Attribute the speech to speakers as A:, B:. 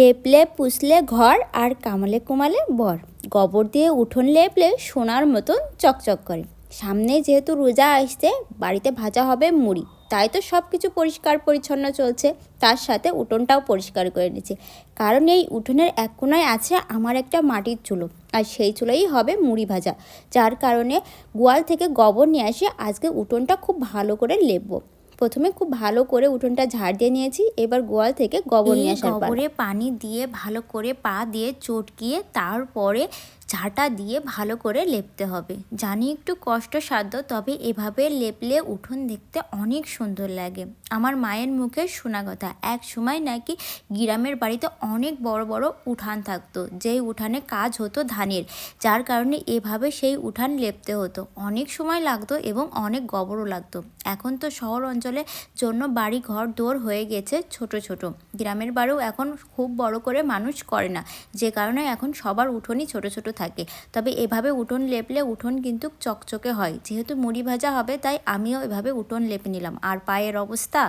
A: লেপলে পুষলে ঘর আর কামালে কুমালে বর। গোবর দিয়ে উঠোন লেপলে সোনার মতন চকচক করে। সামনে যেহেতু রোজা আসছে, বাড়িতে ভাজা হবে মুড়ি, তাই তো সব কিছু পরিষ্কার পরিচ্ছন্ন চলছে। তার সাথে উঠোনটাও পরিষ্কার করে নিচ্ছে, কারণ এই উঠোনের এক কোনায় আছে আমার একটা মাটির চুলো, আর সেই চুলোই হবে মুড়ি ভাজা। যার কারণে গোয়াল থেকে গোবর নিয়ে আসে, আজকে উঠোনটা খুব ভালো করে লেপবো। প্রথমে খুব ভালো করে উঠোনটা ঝাড় দিয়ে নিয়েছি, এবার গোয়াল থেকে গোবর নিয়ে আসার পালা। গোবরে পানি দিয়ে ভালো করে পা দিয়ে চটকিয়ে তারপরে ঝাঁটা দিয়ে ভালো করে লেপতে হবে। জানি একটু কষ্টসাধ্য, তবে এভাবে লেপলে উঠোন দেখতে অনেক সুন্দর লাগে। আমার মায়ের মুখে শোনা কথা, এক সময় নাকি গ্রামের বাড়িতে অনেক বড় বড় উঠান থাকতো, যেই উঠানে কাজ হতো ধানের, যার কারণে এভাবে সেই উঠান লেপতে হতো। অনেক সময় লাগতো এবং অনেক গোবরও লাগতো। এখন তো শহর অঞ্চলের জন্য বাড়ি ঘর দৌড় হয়ে গেছে ছোট ছোট, গ্রামের বাড়িও এখন খুব বড় করে মানুষ করে না, যে কারণে এখন সবার উঠোনই ছোট ছোট থাকে। তবে এভাবে উঠোন লেপলে উঠোন কিন্তু চকচকে হয়। যেহেতু মুড়ি ভাজা হবে, তাই আমিও এভাবে উঠোন লেপে নিলাম। আর পায়ের অবস্থা